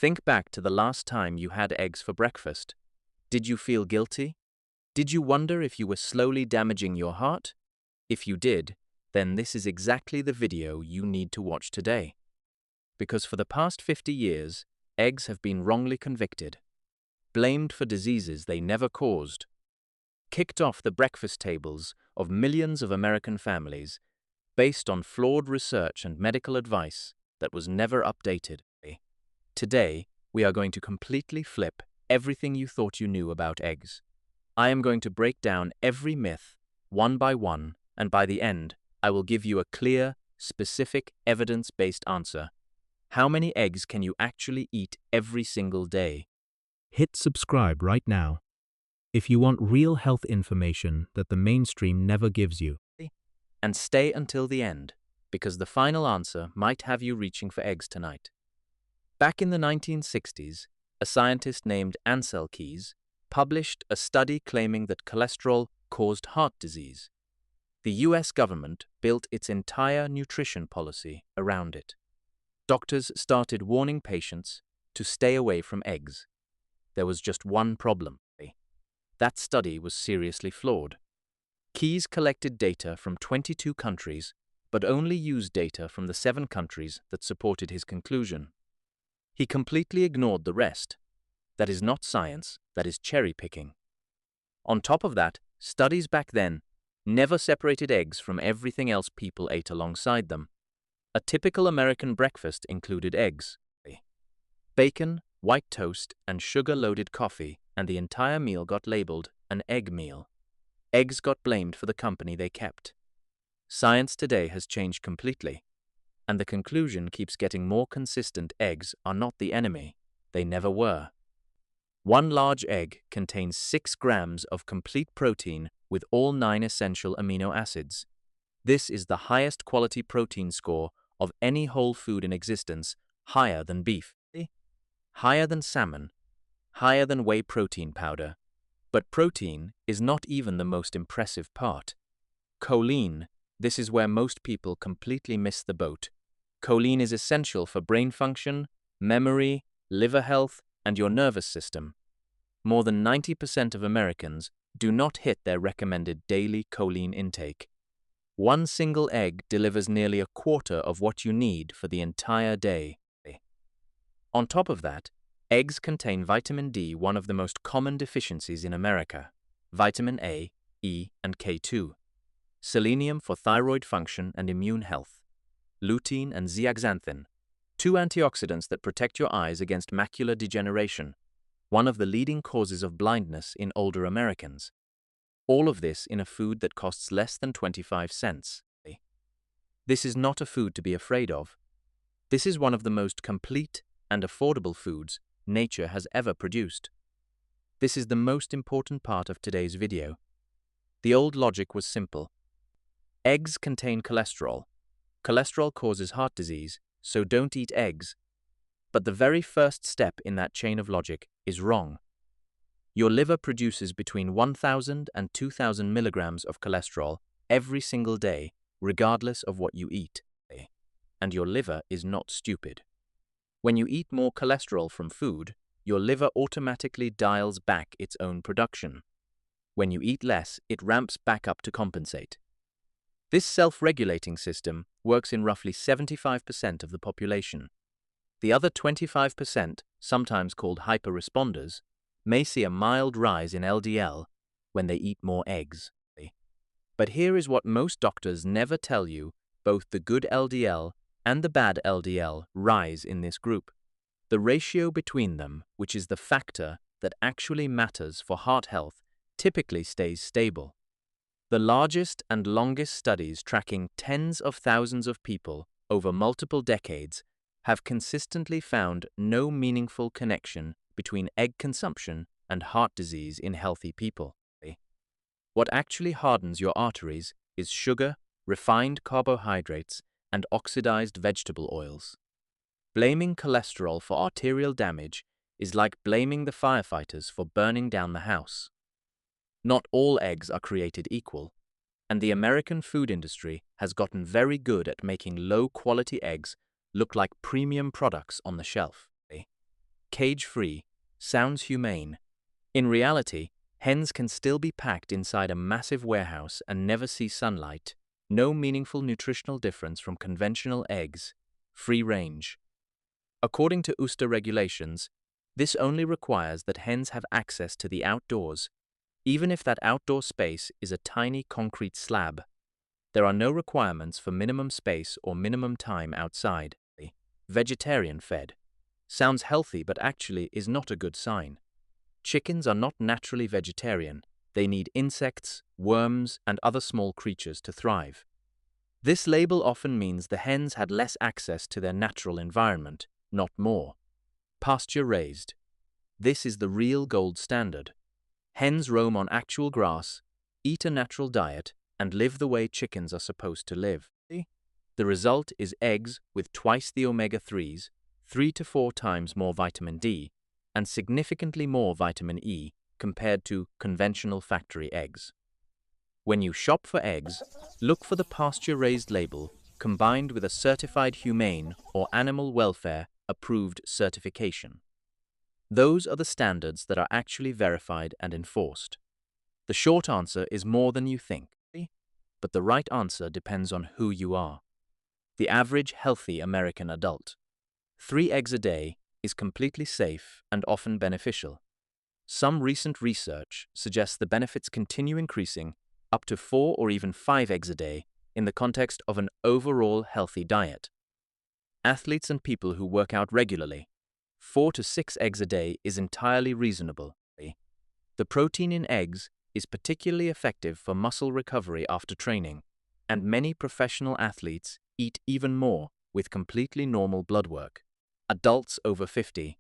Think back to the last time you had eggs for breakfast. Did you feel guilty? Did you wonder if you were slowly damaging your heart? If you did, then this is exactly the video you need to watch today. Because for the past 50 years, eggs have been wrongly convicted, blamed for diseases they never caused, kicked off the breakfast tables of millions of American families based on flawed research and medical advice that was never updated. Today, we are going to completely flip everything you thought you knew about eggs. I am going to break down every myth, one by one, and by the end, I will give you a clear, specific, evidence-based answer. How many eggs can you actually eat every single day? Hit subscribe right now if you want real health information that the mainstream never gives you. And stay until the end, because the final answer might have you reaching for eggs tonight. Back in the 1960s, a scientist named Ansel Keys published a study claiming that cholesterol caused heart disease. The US government built its entire nutrition policy around it. Doctors started warning patients to stay away from eggs. There was just one problem. That study was seriously flawed. Keys collected data from 22 countries, but only used data from the 7 countries that supported his conclusion. He completely ignored the rest. That is not science, that is cherry-picking. On top of that, studies back then never separated eggs from everything else people ate alongside them. A typical American breakfast included eggs, bacon, white toast, and sugar-loaded coffee, and the entire meal got labeled an egg meal. Eggs got blamed for the company they kept. Science today has changed completely, and the conclusion keeps getting more consistent. Eggs are not the enemy. They never were. One large egg contains 6 grams of complete protein with all 9 essential amino acids. This is the highest quality protein score of any whole food in existence, higher than beef, higher than salmon, higher than whey protein powder. But protein is not even the most impressive part. Choline, this is where most people completely miss the boat. Choline is essential for brain function, memory, liver health, and your nervous system. More than 90% of Americans do not hit their recommended daily choline intake. One single egg delivers nearly a quarter of what you need for the entire day. On top of that, eggs contain vitamin D, one of the most common deficiencies in America, vitamin A, E, and K2, selenium for thyroid function and immune health, lutein and zeaxanthin, 2 antioxidants that protect your eyes against macular degeneration, one of the leading causes of blindness in older Americans. All of this in a food that costs less than 25 cents. This is not a food to be afraid of. This is one of the most complete and affordable foods nature has ever produced. This is the most important part of today's video. The old logic was simple. Eggs contain cholesterol. Cholesterol causes heart disease, so don't eat eggs. But the very first step in that chain of logic is wrong. Your liver produces between 1,000 and 2,000 milligrams of cholesterol every single day, regardless of what you eat. And your liver is not stupid. When you eat more cholesterol from food, your liver automatically dials back its own production. When you eat less, it ramps back up to compensate. This self-regulating system works in roughly 75% of the population. The other 25%, sometimes called hyper-responders, may see a mild rise in LDL when they eat more eggs. But here is what most doctors never tell you: both the good LDL and the bad LDL rise in this group. The ratio between them, which is the factor that actually matters for heart health, typically stays stable. The largest and longest studies tracking tens of thousands of people over multiple decades have consistently found no meaningful connection between egg consumption and heart disease in healthy people. What actually hardens your arteries is sugar, refined carbohydrates, and oxidized vegetable oils. Blaming cholesterol for arterial damage is like blaming the firefighters for burning down the house. Not all eggs are created equal, and the American food industry has gotten very good at making low-quality eggs look like premium products on the shelf. cage-free, sounds humane. In reality, hens can still be packed inside a massive warehouse and never see sunlight. No meaningful nutritional difference from conventional eggs, free range. According to USDA regulations, this only requires that hens have access to the outdoors, even if that outdoor space is a tiny concrete slab. There are no requirements for minimum space or minimum time outside. Vegetarian fed. Sounds healthy but actually is not a good sign. Chickens are not naturally vegetarian. They need insects, worms, and other small creatures to thrive. This label often means the hens had less access to their natural environment, not more. Pasture raised. This is the real gold standard. Hens roam on actual grass, eat a natural diet, and live the way chickens are supposed to live. The result is eggs with twice the omega-3s, 3 to 4 times more vitamin D, and significantly more vitamin E compared to conventional factory eggs. When you shop for eggs, look for the pasture-raised label combined with a certified humane or animal welfare approved certification. Those are the standards that are actually verified and enforced. The short answer is more than you think, but the right answer depends on who you are. The average healthy American adult. 3 eggs a day is completely safe and often beneficial. Some recent research suggests the benefits continue increasing up to 4 or even 5 eggs a day in the context of an overall healthy diet. Athletes and people who work out regularly, 4 to 6 eggs a day is entirely reasonable. The protein in eggs is particularly effective for muscle recovery after training, and many professional athletes eat even more with completely normal blood work. Adults over 50.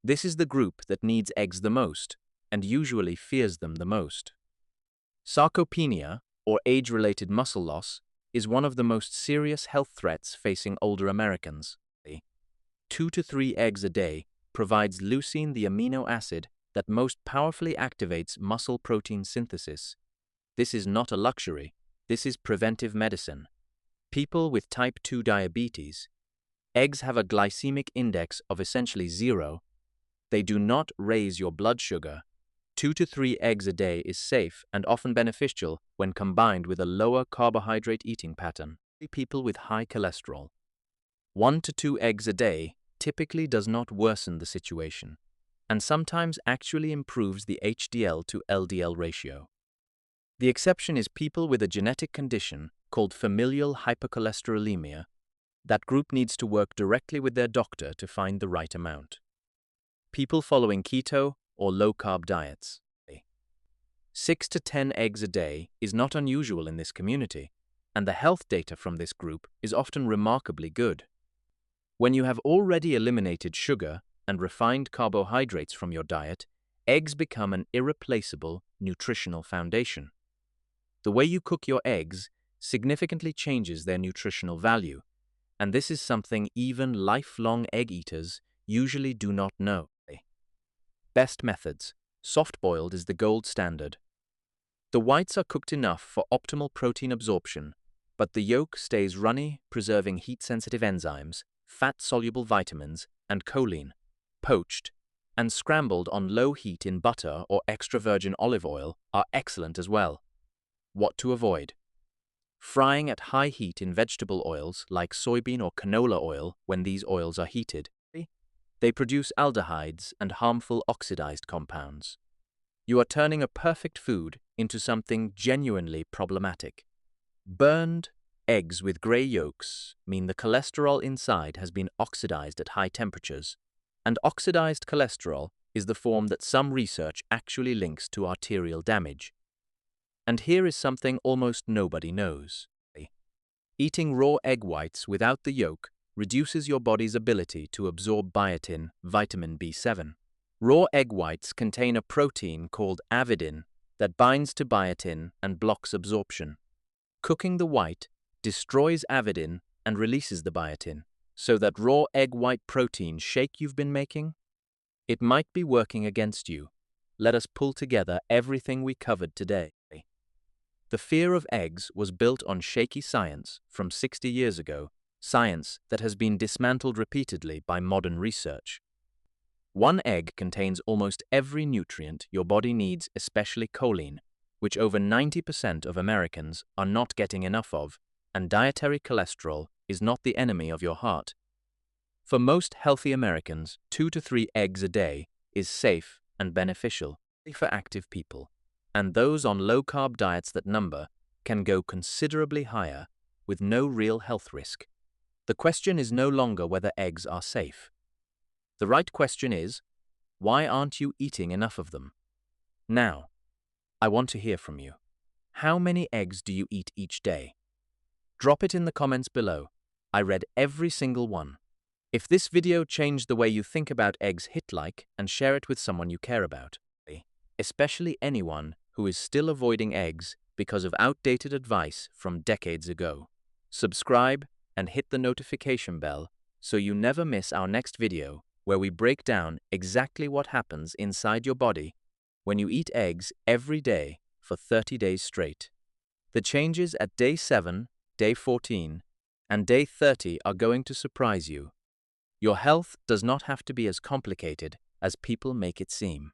This is the group that needs eggs the most and usually fears them the most. Sarcopenia, or age-related muscle loss, is one of the most serious health threats facing older Americans. 2 to 3 eggs a day provides leucine, the amino acid that most powerfully activates muscle protein synthesis. This is not a luxury, this is preventive medicine. People with type 2 diabetes. Eggs have a glycemic index of essentially 0. They do not raise your blood sugar. 2 to 3 eggs a day is safe and often beneficial when combined with a lower carbohydrate eating pattern. People with high cholesterol. 1 to 2 eggs a day typically does not worsen the situation, and sometimes actually improves the HDL to LDL ratio. The exception is people with a genetic condition called familial hypercholesterolemia. That group needs to work directly with their doctor to find the right amount. People following keto or low-carb diets. 6 to 10 eggs a day is not unusual in this community, and the health data from this group is often remarkably good. When you have already eliminated sugar and refined carbohydrates from your diet, eggs become an irreplaceable nutritional foundation. The way you cook your eggs significantly changes their nutritional value, and this is something even lifelong egg eaters usually do not know. Best methods. Soft-boiled is the gold standard. The whites are cooked enough for optimal protein absorption, but the yolk stays runny, preserving heat-sensitive enzymes, fat-soluble vitamins, and choline. Poached and scrambled on low heat in butter or extra virgin olive oil are excellent as well. What to avoid? Frying at high heat in vegetable oils like soybean or canola oil when these oils are heated. They produce aldehydes and harmful oxidized compounds. You are turning a perfect food into something genuinely problematic. Burned eggs with gray yolks mean the cholesterol inside has been oxidized at high temperatures, and oxidized cholesterol is the form that some research actually links to arterial damage. And here is something almost nobody knows. Eating raw egg whites without the yolk reduces your body's ability to absorb biotin, vitamin B7. Raw egg whites contain a protein called avidin that binds to biotin and blocks absorption. Cooking the white destroys avidin and releases the biotin, so that raw egg white protein shake you've been making? It might be working against you. Let us pull together everything we covered today. The fear of eggs was built on shaky science from 60 years ago, science that has been dismantled repeatedly by modern research. One egg contains almost every nutrient your body needs, especially choline, which over 90% of Americans are not getting enough of, and dietary cholesterol is not the enemy of your heart. For most healthy Americans, 2 to 3 eggs a day is safe and beneficial for active people, and those on low-carb diets that number can go considerably higher with no real health risk. The question is no longer whether eggs are safe. The right question is, why aren't you eating enough of them? Now, I want to hear from you. How many eggs do you eat each day? Drop it in the comments below. I read every single one. If this video changed the way you think about eggs, hit like and share it with someone you care about, especially anyone who is still avoiding eggs because of outdated advice from decades ago. Subscribe and hit the notification bell so you never miss our next video where we break down exactly what happens inside your body when you eat eggs every day for 30 days straight. The changes at day 7, day 14, and day 30 are going to surprise you. Your health does not have to be as complicated as people make it seem.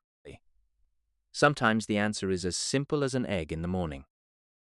Sometimes the answer is as simple as an egg in the morning.